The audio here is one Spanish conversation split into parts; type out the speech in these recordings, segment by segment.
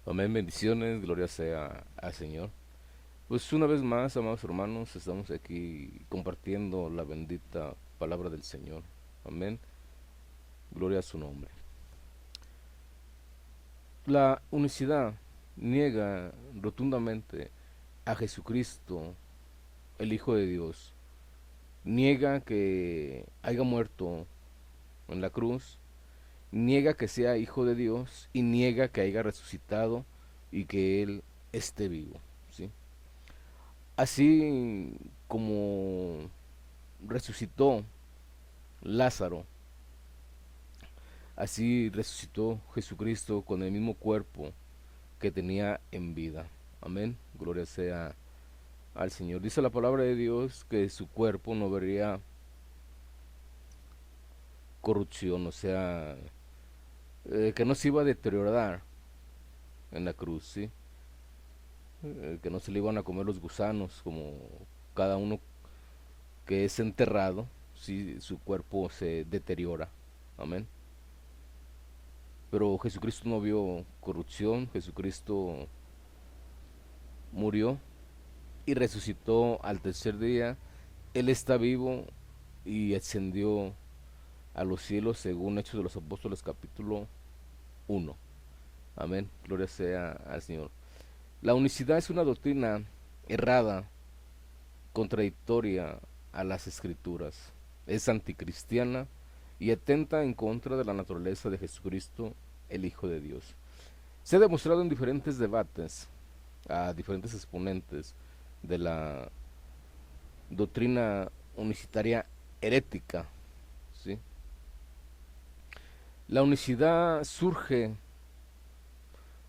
Amén, bendiciones, gloria sea al Señor. Pues una vez más, amados hermanos, estamos aquí compartiendo la bendita palabra del Señor. Amén, gloria a su nombre. La unicidad niega rotundamente a Jesucristo, el Hijo de Dios. Niega que haya muerto en la cruz, niega que sea Hijo de Dios y niega que haya resucitado y que Él esté vivo. ¿Sí? Así como resucitó Lázaro, así resucitó Jesucristo con el mismo cuerpo que tenía en vida. Amén. Gloria sea al Señor. Dice la palabra de Dios que su cuerpo no vería corrupción, o sea, que no se iba a deteriorar en la cruz, ¿sí? Que no se le iban a comer los gusanos como cada uno que es enterrado, si su cuerpo se deteriora. Amén. Pero Jesucristo no vio corrupción, Jesucristo murió y resucitó al tercer día. Él está vivo y ascendió a los cielos según Hechos de los Apóstoles capítulo 1. Amén, gloria sea al Señor. La unicidad es una doctrina errada, contradictoria a las escrituras. Es anticristiana y atenta en contra de la naturaleza de Jesucristo, el Hijo de Dios. Se ha demostrado en diferentes debates a diferentes exponentes de la doctrina unicitaria herética. ¿Sí? La unicidad surge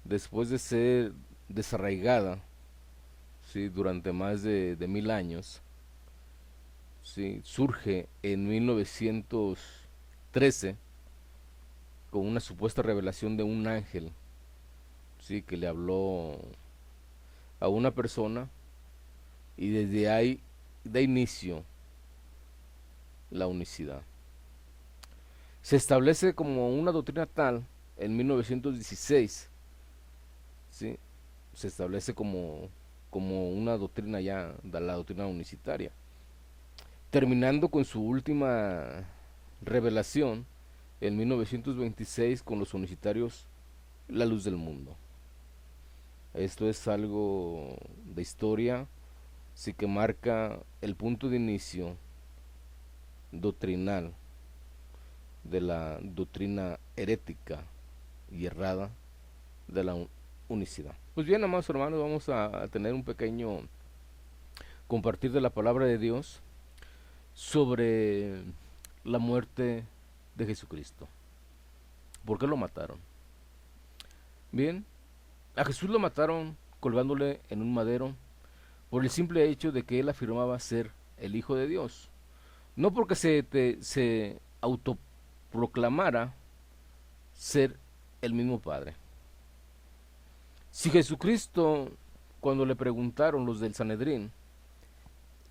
después de ser desarraigada, ¿sí? Durante más de 1000 años. ¿Sí? Surge en 1913 con una supuesta revelación de un ángel, ¿sí? Que le habló a una persona y desde ahí da inicio la unicidad. Se establece como una doctrina tal en 1916, ¿sí? Se establece como una doctrina ya, la doctrina unicitaria, terminando con su última revelación en 1926 con los unicitarios, la luz del mundo. Esto es algo de historia, sí, que marca el punto de inicio doctrinal de la doctrina herética y errada de la unicidad. Pues bien, amados hermanos, vamos a tener un pequeño compartir de la palabra de Dios sobre la muerte de Jesucristo. ¿Por qué lo mataron? Bien, a Jesús lo mataron colgándole en un madero por el simple hecho de que él afirmaba ser el Hijo de Dios. No porque se autoproclamara ser el mismo Padre. Si Jesucristo, cuando le preguntaron los del Sanedrín,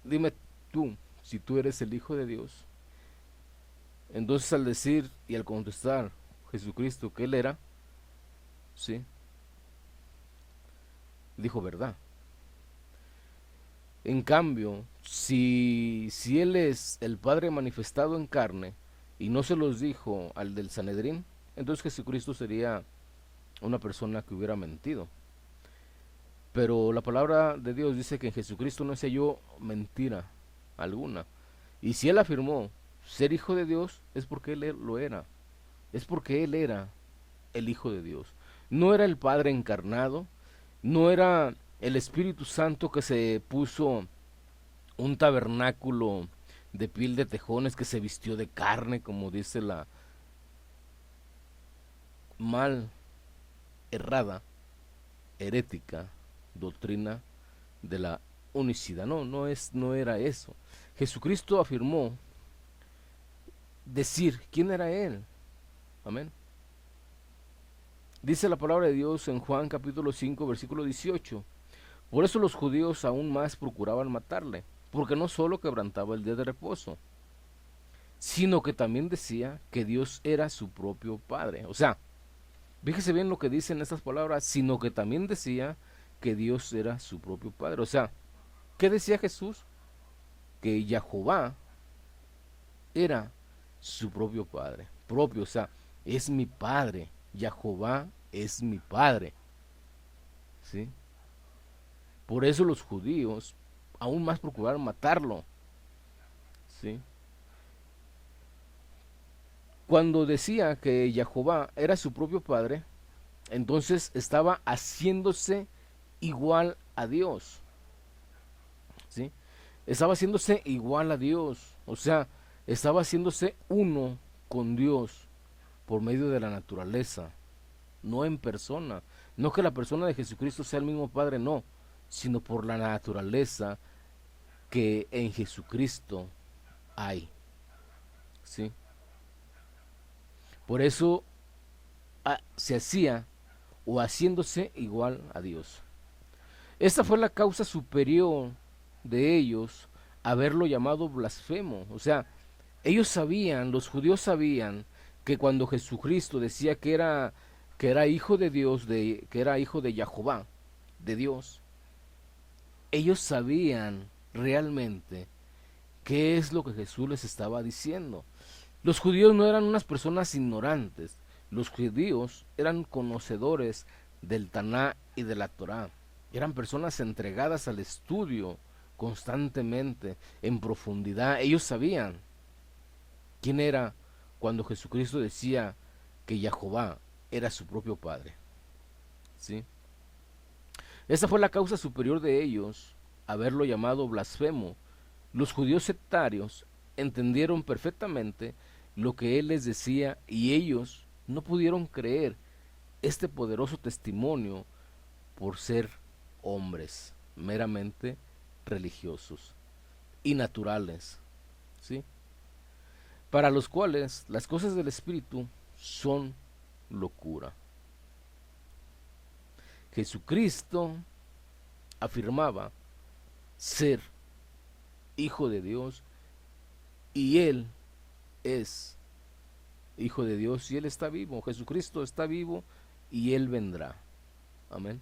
dime tú si tú eres el Hijo de Dios, entonces al decir y al contestar Jesucristo que él era, sí, dijo verdad. En cambio, si él es el Padre manifestado en carne y no se los dijo al del Sanedrín, entonces Jesucristo sería una persona que hubiera mentido. Pero la palabra de Dios dice que en Jesucristo no se halló mentira alguna. Y si él afirmó ser hijo de Dios, es porque él lo era. Es porque él era el Hijo de Dios. No era el Padre encarnado, no era el Espíritu Santo que se puso un tabernáculo de piel de tejones, que se vistió de carne, como dice la mal errada, herética doctrina de la unicidad. No, no era eso. Jesucristo afirmó decir quién era él. Amén. Dice la palabra de Dios en Juan capítulo 5 versículo 18. Por eso los judíos aún más procuraban matarle, porque no solo quebrantaba el día de reposo, sino que también decía que Dios era su propio Padre. O sea, Fíjese bien lo que dicen estas palabras, sino que también decía que Dios era su propio Padre. O sea, ¿qué decía Jesús? Que Jehová era su propio Padre. Propio, o sea, es mi Padre. Jehová es mi Padre. ¿Sí? Por eso los judíos aún más procuraron matarlo. ¿Sí? Cuando decía que Jehová era su propio Padre, entonces estaba haciéndose igual a Dios. ¿Sí? Estaba haciéndose igual a Dios. O sea, estaba haciéndose uno con Dios por medio de la naturaleza, no en persona. No que la persona de Jesucristo sea el mismo Padre, no, sino por la naturaleza que en Jesucristo hay. ¿Sí? Por eso se hacía o haciéndose igual a Dios. Esta fue la causa superior de ellos haberlo llamado blasfemo. O sea, ellos sabían, los judíos sabían que cuando Jesucristo decía que era hijo de Dios, que era hijo de Jehová, de Dios, ellos sabían realmente qué es lo que Jesús les estaba diciendo. Los judíos no eran unas personas ignorantes, los judíos eran conocedores del Taná y de la Torá. Eran personas entregadas al estudio constantemente, en profundidad. Ellos sabían quién era cuando Jesucristo decía que Jehová era su propio Padre. ¿Sí? Esa fue la causa superior de ellos, haberlo llamado blasfemo. Los judíos sectarios entendieron perfectamente lo que él les decía y ellos no pudieron creer este poderoso testimonio por ser hombres meramente religiosos y naturales, ¿sí? Para los cuales las cosas del Espíritu son locura. Jesucristo afirmaba ser hijo de Dios y él es hijo de Dios y él está vivo. Jesucristo está vivo y él vendrá. Amén.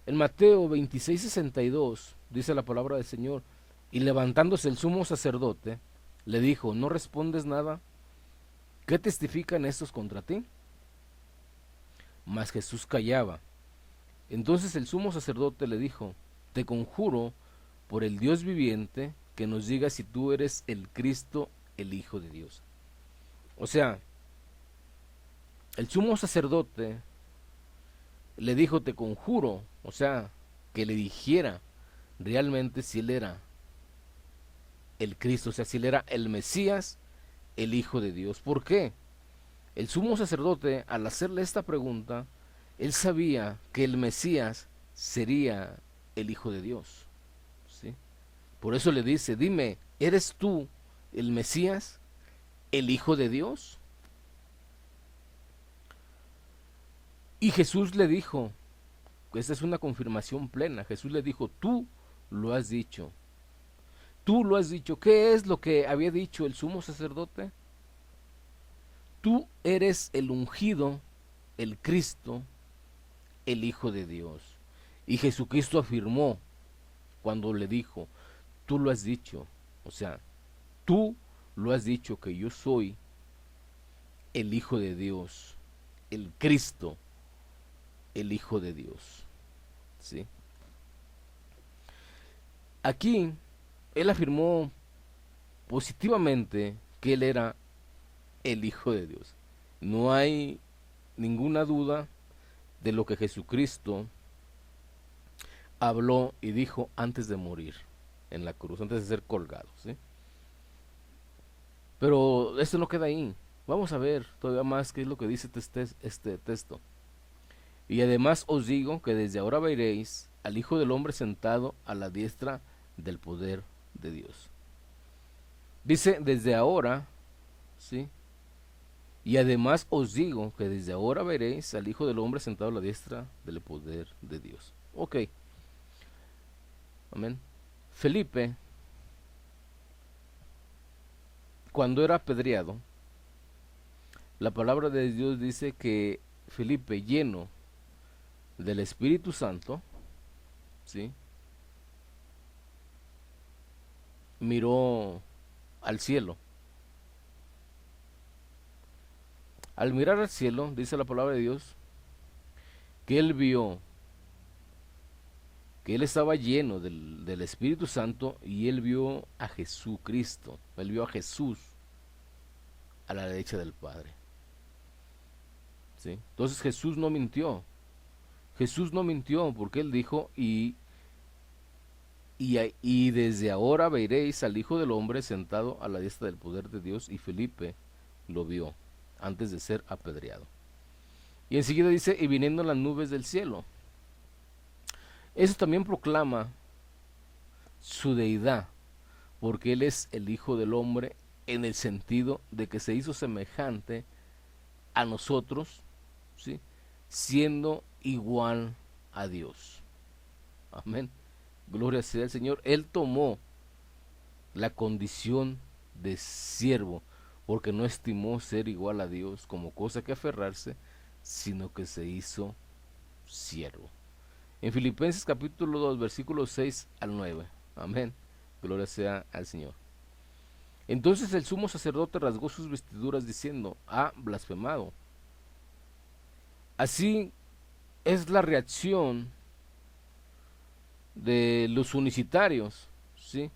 En Mateo 26:62 dice la palabra del Señor, y levantándose el sumo sacerdote, le dijo, ¿no respondes nada? ¿Qué testifican estos contra ti? Mas Jesús callaba. Entonces el sumo sacerdote le dijo, te conjuro por el Dios viviente que nos diga si tú eres el Cristo, el Hijo de Dios. O sea, el sumo sacerdote le dijo, te conjuro, o sea, que le dijera realmente si él era el Cristo, o sea, si él era el Mesías, el Hijo de Dios. ¿Por qué? El sumo sacerdote, al hacerle esta pregunta, él sabía que el Mesías sería el Hijo de Dios. ¿Sí? Por eso le dice, dime, ¿eres tú el Mesías, el Hijo de Dios? Y Jesús le dijo, esta es una confirmación plena, Jesús le dijo, tú lo has dicho. Tú lo has dicho. ¿Qué es lo que había dicho el sumo sacerdote? Tú eres el ungido, el Cristo, el Hijo de Dios. Y Jesucristo afirmó cuando le dijo, tú lo has dicho. O sea, tú lo has dicho que yo soy el Hijo de Dios, el Cristo, el Hijo de Dios. ¿Sí? Aquí él afirmó positivamente que él era el Hijo de Dios. No hay ninguna duda de lo que Jesucristo habló y dijo antes de morir en la cruz, antes de ser colgado, ¿sí? Pero esto no queda ahí. Vamos a ver todavía más qué es lo que dice este texto. Y además os digo que desde ahora veréis al Hijo del Hombre sentado a la diestra del poder de Dios. Dice desde ahora, ¿sí? Y además os digo que desde ahora veréis al Hijo del Hombre sentado a la diestra del poder de Dios. Ok, amén. Felipe, cuando era apedreado, la palabra de Dios dice que Felipe, lleno del Espíritu Santo, ¿sí?, miró al cielo. Al mirar al cielo, dice la palabra de Dios, que él vio que él estaba lleno del Espíritu Santo y él vio a Jesucristo, él vio a Jesús a la derecha del Padre. ¿Sí? Entonces Jesús no mintió porque él dijo, y desde ahora veréis al Hijo del Hombre sentado a la diestra del poder de Dios, y Felipe lo vio antes de ser apedreado. Y enseguida dice, y viniendo las nubes del cielo. Eso también proclama su deidad, porque él es el Hijo del Hombre en el sentido de que se hizo semejante a nosotros, ¿sí?, siendo igual a Dios. Amén. Gloria sea al Señor. Él tomó la condición de siervo, porque no estimó ser igual a Dios como cosa que aferrarse, sino que se hizo siervo. En Filipenses capítulo 2, versículos 6 al 9. Amén. Gloria sea al Señor. Entonces el sumo sacerdote rasgó sus vestiduras diciendo, ha blasfemado. Así es la reacción de los unicitarios, ¿sí?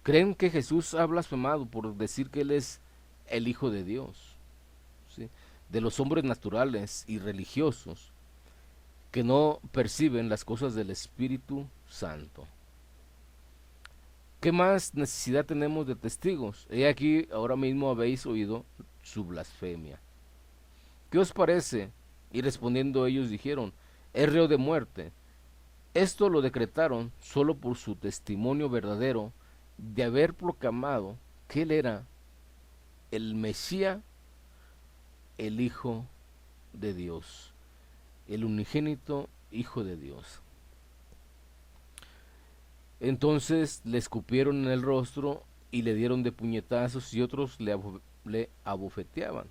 Creen que Jesús ha blasfemado por decir que Él es el Hijo de Dios, ¿sí?, de los hombres naturales y religiosos que no perciben las cosas del Espíritu Santo. ¿Qué más necesidad tenemos de testigos? He aquí, ahora mismo habéis oído su blasfemia. ¿Qué os parece? Y respondiendo ellos dijeron, es reo de muerte. Esto lo decretaron solo por su testimonio verdadero de haber proclamado que él era el Mesías, el Hijo de Dios, el unigénito Hijo de Dios. Entonces le escupieron en el rostro y le dieron de puñetazos y otros le abofeteaban.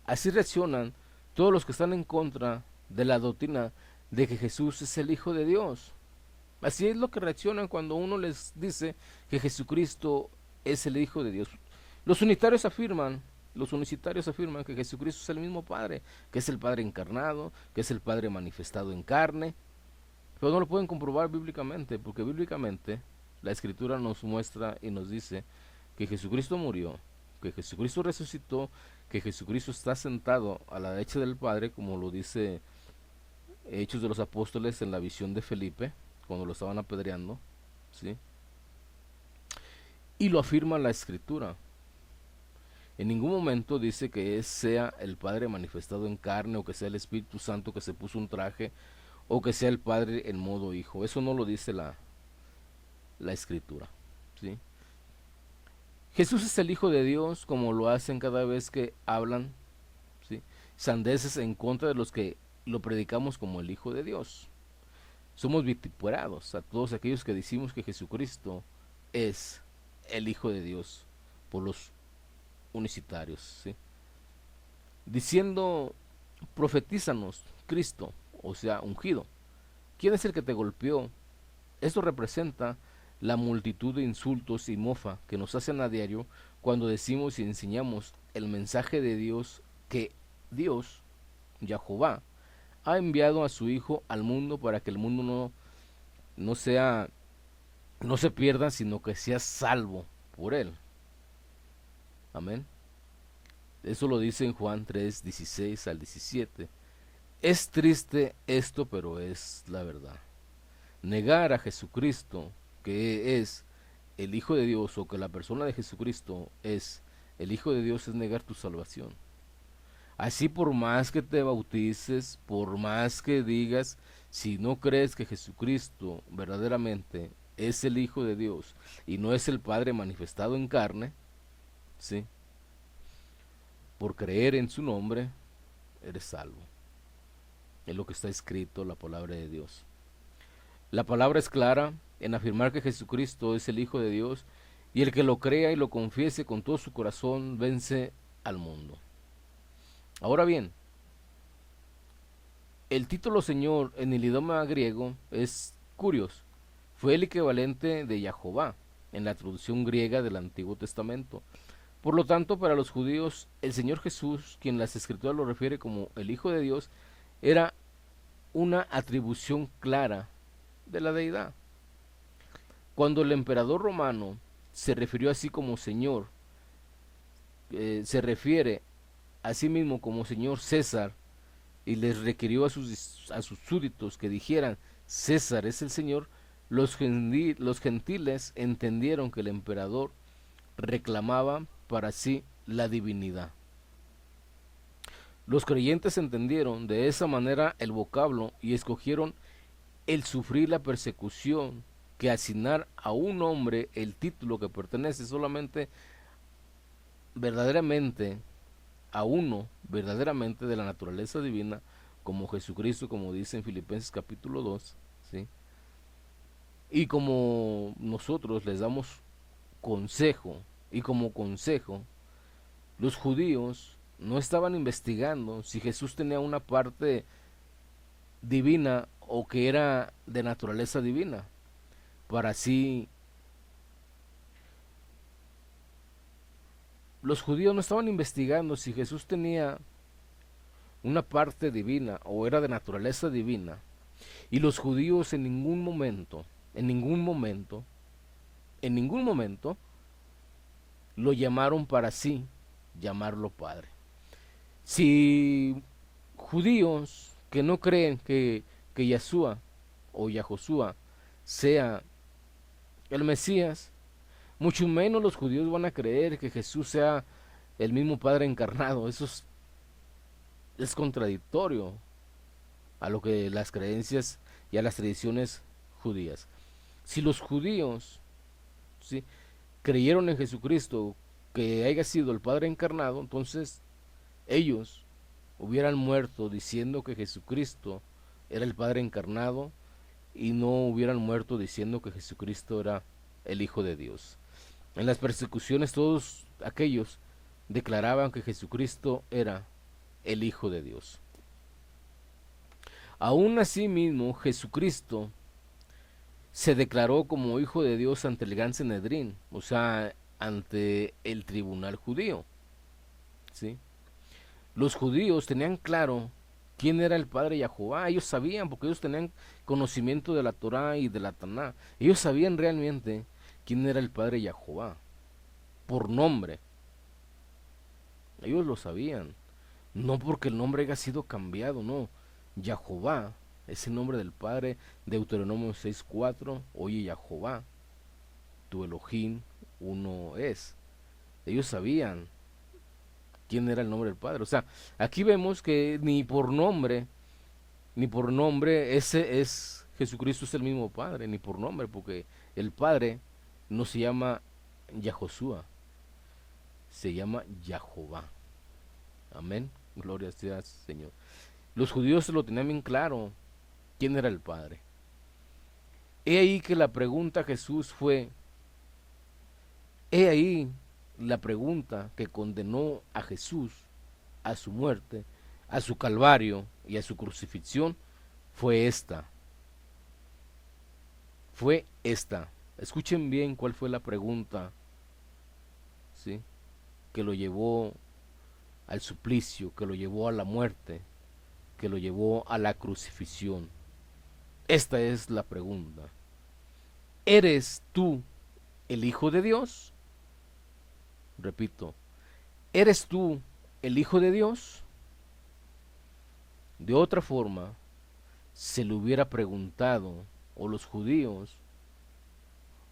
Así reaccionan todos los que están en contra de la doctrina de que Jesús es el Hijo de Dios. Así es lo que reaccionan cuando uno les dice que Jesucristo es el Hijo de Dios. Los unicitarios afirman que Jesucristo es el mismo Padre, que es el Padre encarnado, que es el Padre manifestado en carne, pero no lo pueden comprobar bíblicamente, porque bíblicamente la Escritura nos muestra y nos dice que Jesucristo murió, que Jesucristo resucitó, que Jesucristo está sentado a la derecha del Padre, como lo dice Hechos de los Apóstoles en la visión de Felipe, cuando lo estaban apedreando, ¿sí? Y lo afirma la Escritura. En ningún momento dice que sea el Padre manifestado en carne, o que sea el Espíritu Santo que se puso un traje, o que sea el Padre en modo hijo. Eso no lo dice la Escritura, ¿sí? Jesús es el Hijo de Dios, como lo hacen cada vez que hablan, ¿sí?, sandeces en contra de los que lo predicamos como el Hijo de Dios. Somos vituperados a todos aquellos que decimos que Jesucristo es el Hijo de Dios por los unicitarios, ¿sí?, diciendo, profetízanos, Cristo, o sea, ungido. ¿Quién es el que te golpeó? Esto representa la multitud de insultos y mofa que nos hacen a diario cuando decimos y enseñamos el mensaje de Dios, que Dios, Jehová, ha enviado a su Hijo al mundo para que el mundo no se pierda, sino que sea salvo por él. Amén. Eso lo dice en Juan 3, 16 al 17. Es triste esto, pero es la verdad. Negar a Jesucristo, que es el Hijo de Dios, o que la persona de Jesucristo es el Hijo de Dios, es negar tu salvación. Así, por más que te bautices, por más que digas, si no crees que Jesucristo verdaderamente es el Hijo de Dios y no es el Padre manifestado en carne, ¿sí?, por creer en su nombre, eres salvo. Es lo que está escrito, la palabra de Dios. La palabra es clara en afirmar que Jesucristo es el Hijo de Dios, y el que lo crea y lo confiese con todo su corazón vence al mundo. Ahora bien, El título Señor en el idioma griego es curioso. Fue el equivalente de Yahová en la traducción griega del Antiguo Testamento. Por lo tanto, para los judíos, el Señor Jesús, quien las Escrituras lo refiere como el Hijo de Dios, era una atribución clara de la deidad. Cuando el emperador romano se refirió así como Señor, se refiere a sí mismo como Señor César y les requirió a sus súbditos que dijeran César es el Señor, los gentiles entendieron que el emperador reclamaba para sí la divinidad. Los creyentes entendieron de esa manera el vocablo y escogieron el sufrir la persecución que asignar a un hombre el título que pertenece solamente verdaderamente a uno verdaderamente de la naturaleza divina, como Jesucristo, como dice en Filipenses capítulo 2, ¿sí? Y como nosotros les damos consejo, y como consejo, los judíos no estaban investigando si Jesús tenía una parte divina o que era de naturaleza divina, para así los judíos no estaban investigando si Jesús tenía una parte divina o era de naturaleza divina. Y los judíos en ningún momento, en ningún momento, en ningún momento lo llamaron para sí, llamarlo Padre. Si judíos que no creen que Yahshua o Yahoshua sea el Mesías, mucho menos los judíos van a creer que Jesús sea el mismo Padre encarnado. Eso es contradictorio a lo que las creencias y a las tradiciones judías. Si los judíos, ¿sí?, creyeron en Jesucristo que haya sido el Padre encarnado, entonces ellos hubieran muerto diciendo que Jesucristo era el Padre encarnado y no hubieran muerto diciendo que Jesucristo era el Hijo de Dios. En las persecuciones todos aquellos declaraban que Jesucristo era el Hijo de Dios. Aún así mismo Jesucristo se declaró como Hijo de Dios ante el Gran Sanedrín, o sea, ante el tribunal judío, ¿sí? Los judíos tenían claro quién era el Padre Yahová. Ellos sabían, porque ellos tenían conocimiento de la Torá y de la Taná. Ellos sabían realmente quién era el Padre Yahová, por nombre. Ellos lo sabían, no porque el nombre haya sido cambiado, no. Yahová es el nombre del Padre. Deuteronomio 6:4, oye Yahová, tu Elohim uno es. Ellos sabían quién era el nombre del Padre. O sea, aquí vemos que ni por nombre, ese es Jesucristo, es el mismo Padre, ni por nombre, porque el Padre no se llama Yahoshua, se llama Yahová. Amén, gloria sea Señor. Los judíos se lo tenían bien claro, quién era el Padre. He ahí que la pregunta a Jesús fue, he ahí la pregunta que condenó a Jesús a su muerte, a su calvario y a su crucifixión, fue esta. Fue esta. Escuchen bien cuál fue la pregunta, ¿sí?, que lo llevó al suplicio, que lo llevó a la muerte, que lo llevó a la crucifixión. Esta es la pregunta. ¿Eres tú el Hijo de Dios? Repito, ¿eres tú el Hijo de Dios? De otra forma, se le hubiera preguntado, o los judíos,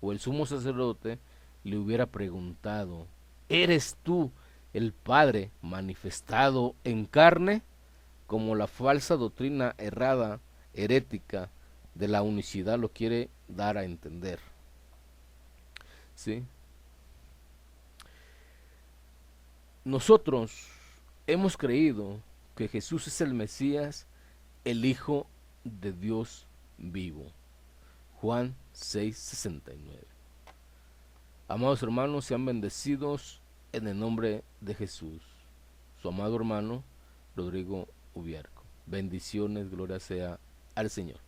o el sumo sacerdote, le hubiera preguntado, ¿eres tú el Padre manifestado en carne? Como la falsa doctrina errada, herética, de la unicidad lo quiere dar a entender. ¿Sí? Nosotros hemos creído que Jesús es el Mesías, el Hijo de Dios vivo. Juan 6:69. Amados hermanos, sean bendecidos en el nombre de Jesús. Su amado hermano Rodrigo Ubierco. Bendiciones, gloria sea al Señor.